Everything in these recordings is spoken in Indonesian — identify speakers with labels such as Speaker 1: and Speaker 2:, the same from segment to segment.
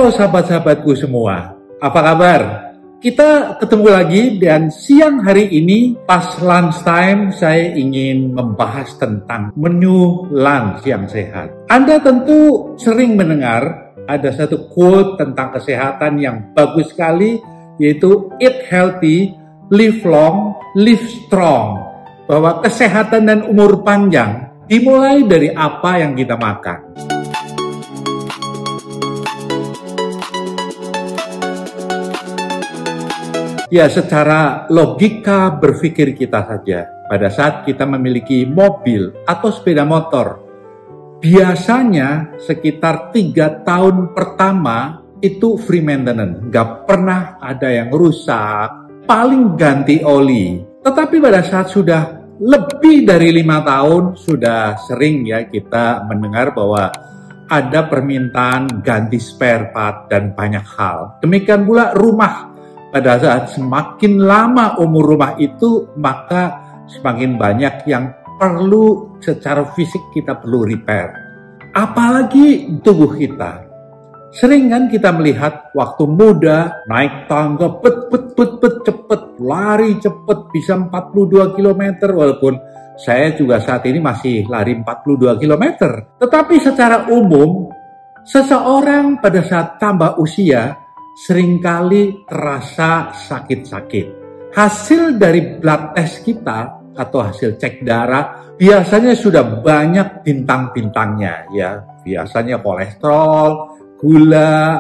Speaker 1: Halo sahabat-sahabatku semua, apa kabar? Kita ketemu lagi dan siang hari ini pas lunchtime saya ingin membahas tentang menu lunch yang sehat. Anda tentu sering mendengar ada satu quote tentang kesehatan yang bagus sekali, yaitu eat healthy, live long, live strong. Bahwa kesehatan dan umur panjang dimulai dari apa yang kita makan. Ya, secara logika berpikir kita saja, pada saat kita memiliki mobil atau sepeda motor, biasanya sekitar 3 tahun pertama itu free maintenance, nggak pernah ada yang rusak, paling ganti oli. Tetapi pada saat sudah lebih dari 5 tahun, sudah sering ya kita mendengar bahwa ada permintaan ganti spare part dan banyak hal. Demikian pula rumah. Pada saat semakin lama umur rumah itu, maka semakin banyak yang perlu secara fisik kita perlu repair. Apalagi tubuh kita. Sering kan kita melihat waktu muda, naik tangga, cepet, lari cepet, bisa 42 km, walaupun saya juga saat ini masih lari 42 km. Tetapi secara umum, seseorang pada saat tambah usia, seringkali terasa sakit-sakit. Hasil dari blood test kita atau hasil cek darah biasanya sudah banyak bintang-bintangnya ya. Biasanya kolesterol, gula,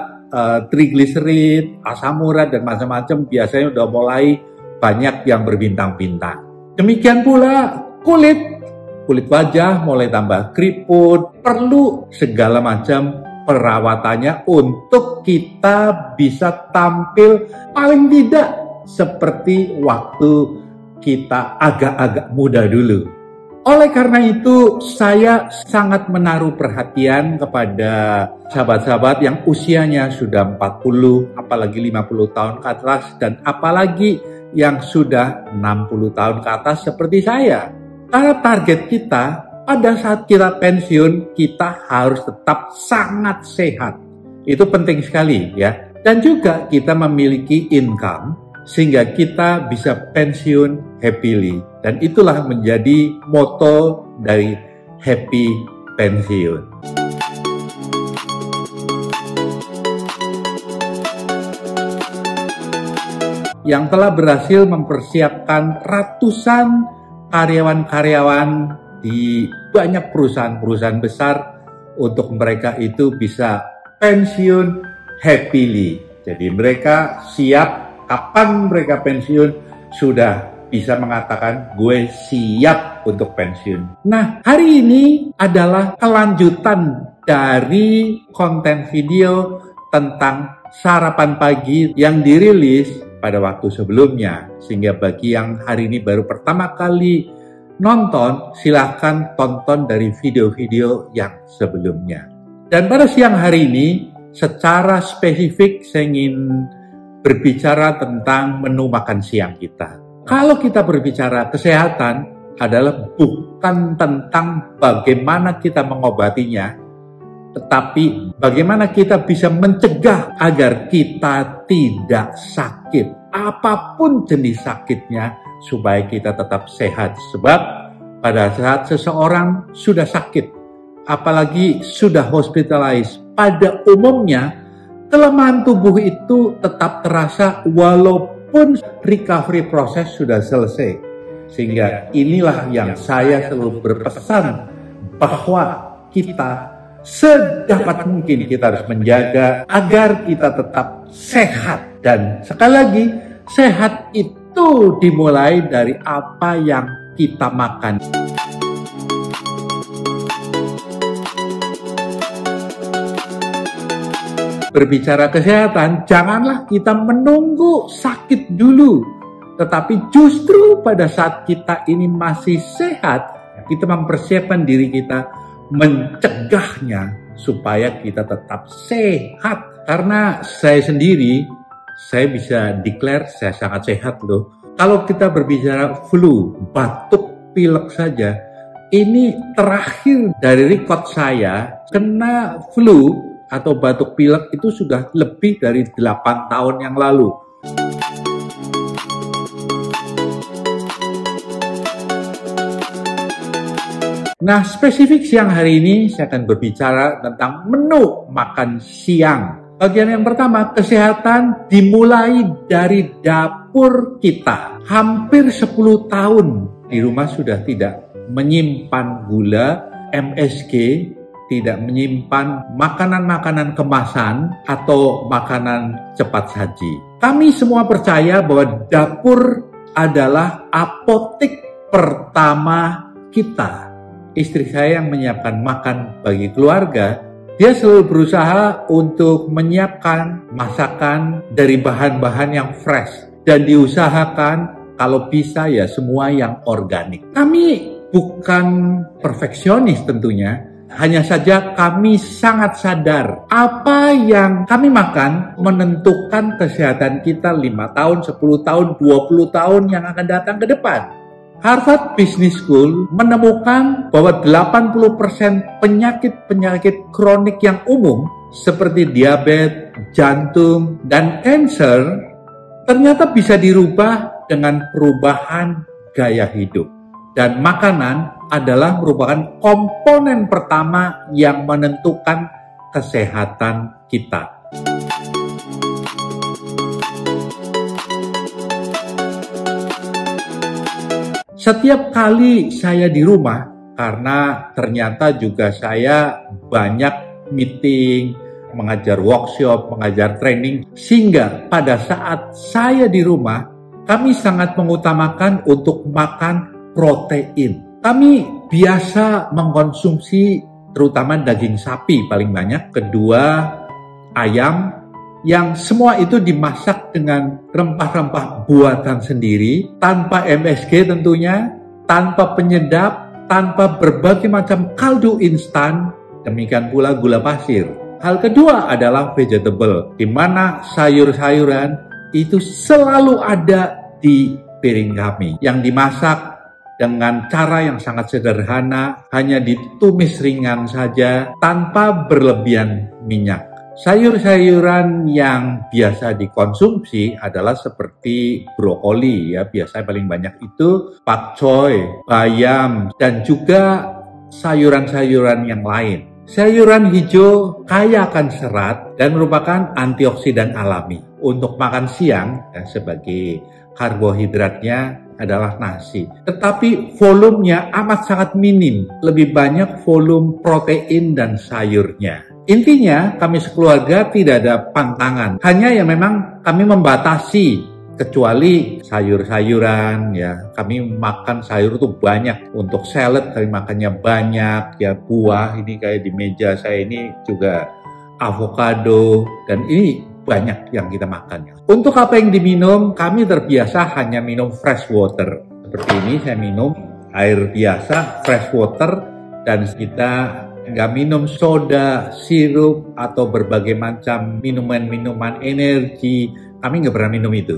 Speaker 1: trigliserid, asam urat dan macam-macam biasanya sudah mulai banyak yang berbintang-bintang. Demikian pula kulit wajah mulai tambah keriput, perlu segala macam perawatannya untuk kita bisa tampil paling tidak seperti waktu kita agak-agak muda dulu. Oleh karena itu, saya sangat menaruh perhatian kepada sahabat-sahabat yang usianya sudah 40, apalagi 50 tahun ke atas, dan apalagi yang sudah 60 tahun ke atas seperti saya. Karena target kita, pada saat kita pensiun, kita harus tetap sangat sehat. Itu penting sekali ya. Dan juga kita memiliki income sehingga kita bisa pensiun happily. Dan itulah menjadi moto dari Happy Pensiun. Yang telah berhasil mempersiapkan ratusan karyawan-karyawan di banyak perusahaan-perusahaan besar untuk mereka itu bisa pensiun happily. Jadi mereka siap, kapan mereka pensiun sudah bisa mengatakan gue siap untuk pensiun. Nah, hari ini adalah kelanjutan dari konten video tentang sarapan pagi yang dirilis pada waktu sebelumnya. Sehingga bagi yang hari ini baru pertama kali nonton, silahkan tonton dari video-video yang sebelumnya. Dan pada siang hari ini, secara spesifik saya ingin berbicara tentang menu makan siang kita. Kalau kita berbicara kesehatan, adalah bukan tentang bagaimana kita mengobatinya, tetapi bagaimana kita bisa mencegah agar kita tidak sakit. Apapun jenis sakitnya, supaya kita tetap sehat. Sebab pada saat seseorang sudah sakit, apalagi sudah hospitalized, pada umumnya kelemahan tubuh itu tetap terasa walaupun recovery proses sudah selesai. Sehingga inilah yang saya selalu berpesan bahwa kita sedapat mungkin kita harus menjaga agar kita tetap sehat. Dan sekali lagi, sehat itu dimulai dari apa yang kita makan. Berbicara kesehatan, janganlah kita menunggu sakit dulu. Tetapi justru pada saat kita ini masih sehat, kita mempersiapkan diri kita mencegahnya supaya kita tetap sehat. Karena saya sendiri, saya bisa declare saya sangat sehat loh. Kalau kita berbicara flu, batuk, pilek saja, ini terakhir dari record saya kena flu atau batuk pilek itu sudah lebih dari 8 tahun yang lalu. Nah, spesifik siang hari ini saya akan berbicara tentang menu makan siang. Bagian yang pertama, kesehatan dimulai dari dapur kita. Hampir 10 tahun di rumah sudah tidak menyimpan gula, MSG, tidak menyimpan makanan-makanan kemasan atau makanan cepat saji. Kami semua percaya bahwa dapur adalah apotek pertama kita. Istri saya yang menyiapkan makan bagi keluarga, dia selalu berusaha untuk menyiapkan masakan dari bahan-bahan yang fresh dan diusahakan kalau bisa ya semua yang organik. Kami bukan perfeksionis tentunya, hanya saja kami sangat sadar apa yang kami makan menentukan kesehatan kita 5 tahun, 10 tahun, 20 tahun yang akan datang ke depan. Harvard Business School menemukan bahwa 80% penyakit-penyakit kronik yang umum seperti diabetes, jantung, dan kanker ternyata bisa dirubah dengan perubahan gaya hidup. Dan makanan adalah merupakan komponen pertama yang menentukan kesehatan kita. Setiap kali saya di rumah, karena ternyata juga saya banyak meeting, mengajar workshop, mengajar training, sehingga pada saat saya di rumah, kami sangat mengutamakan untuk makan protein. Kami biasa mengkonsumsi terutama daging sapi paling banyak, kedua ayam, yang semua itu dimasak dengan rempah-rempah buatan sendiri, tanpa MSG tentunya, tanpa penyedap, tanpa berbagai macam kaldu instan, demikian pula gula pasir. Hal kedua adalah vegetable, di mana sayur-sayuran itu selalu ada di piring kami, yang dimasak dengan cara yang sangat sederhana, hanya ditumis ringan saja, tanpa berlebihan minyak. Sayur-sayuran yang biasa dikonsumsi adalah seperti brokoli, ya biasa paling banyak itu pakcoy, bayam, dan juga sayuran-sayuran yang lain. Sayuran hijau kaya akan serat dan merupakan antioksidan alami. Untuk makan siang, ya, sebagai karbohidratnya adalah nasi. Tetapi volumenya amat sangat minim, lebih banyak volume protein dan sayurnya. Intinya, kami sekeluarga tidak ada pantangan. Hanya yang memang kami membatasi, kecuali sayur-sayuran, ya. Kami makan sayur itu banyak. Untuk salad kami makannya banyak, ya buah. Ini kayak di meja saya ini juga avocado, dan ini banyak yang kita makan. Untuk apa yang diminum, kami terbiasa hanya minum fresh water. Seperti ini saya minum air biasa, fresh water, dan kita nggak minum soda, sirup, atau berbagai macam minuman-minuman energi. Kami nggak pernah minum itu.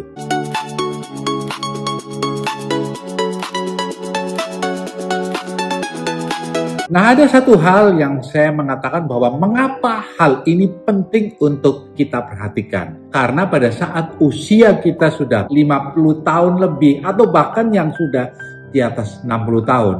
Speaker 1: Nah, ada satu hal yang saya mengatakan bahwa mengapa hal ini penting untuk kita perhatikan. Karena pada saat usia kita sudah 50 tahun lebih, atau bahkan yang sudah di atas 60 tahun,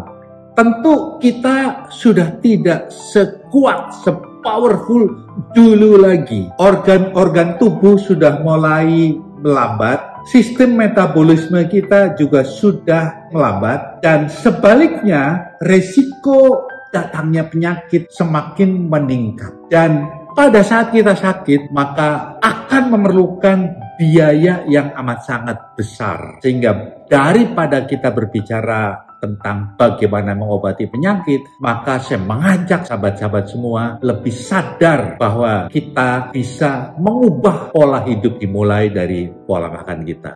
Speaker 1: tentu kita sudah tidak sekuat, sepowerful dulu lagi. Organ-organ tubuh sudah mulai melambat, sistem metabolisme kita juga sudah melambat, dan sebaliknya resiko datangnya penyakit semakin meningkat. Dan pada saat kita sakit, maka akan memerlukan biaya yang amat sangat besar. Sehingga daripada kita berbicara tentang bagaimana mengobati penyakit, maka saya mengajak sahabat-sahabat semua lebih sadar bahwa kita bisa mengubah pola hidup dimulai dari pola makan kita.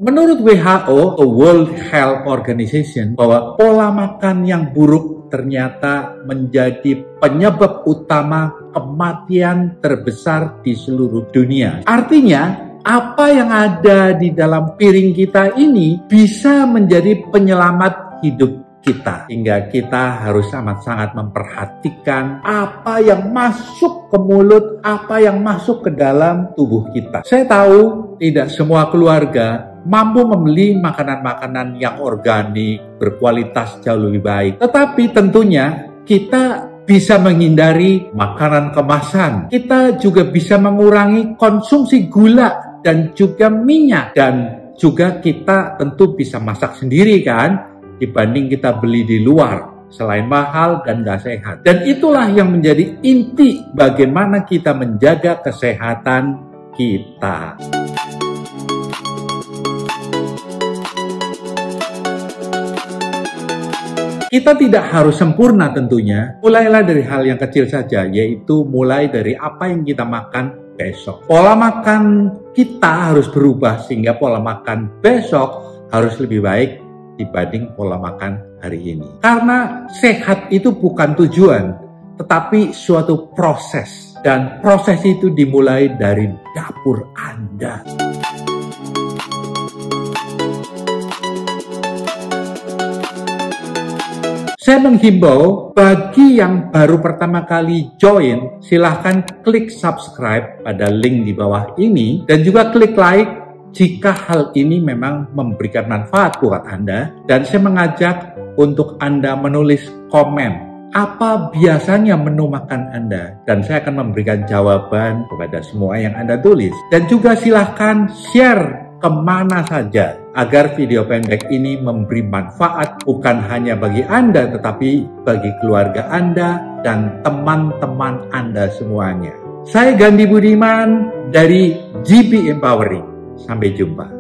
Speaker 1: Menurut WHO, World Health Organization, bahwa pola makan yang buruk ternyata menjadi penyebab utama kematian terbesar di seluruh dunia. Artinya, apa yang ada di dalam piring kita ini bisa menjadi penyelamat hidup kita, hingga kita harus amat sangat memperhatikan apa yang masuk ke mulut, apa yang masuk ke dalam tubuh kita. Saya tahu tidak semua keluarga mampu membeli makanan-makanan yang organik, berkualitas jauh lebih baik. Tetapi tentunya kita bisa menghindari makanan kemasan. Kita juga bisa mengurangi konsumsi gula dan juga minyak. Dan juga kita tentu bisa masak sendiri kan, dibanding kita beli di luar, selain mahal dan gak sehat. Dan itulah yang menjadi inti bagaimana kita menjaga kesehatan kita. Kita tidak harus sempurna tentunya. Mulailah dari hal yang kecil saja, yaitu mulai dari apa yang kita makan besok. Pola makan kita harus berubah sehingga pola makan besok harus lebih baik dibanding pola makan hari ini. Karena sehat itu bukan tujuan, tetapi suatu proses. Dan proses itu dimulai dari dapur Anda. Saya menghimbau bagi yang baru pertama kali join, silahkan klik subscribe pada link di bawah ini dan juga klik like jika hal ini memang memberikan manfaat buat Anda. Dan saya mengajak untuk Anda menulis komen apa biasanya menu makan Anda, dan saya akan memberikan jawaban kepada semua yang Anda tulis. Dan juga silahkan share kemana saja agar video pendek ini memberi manfaat bukan hanya bagi Anda tetapi bagi keluarga Anda dan teman-teman Anda semuanya. Saya Gandhi Budiman dari GB Empowering. Sampai jumpa.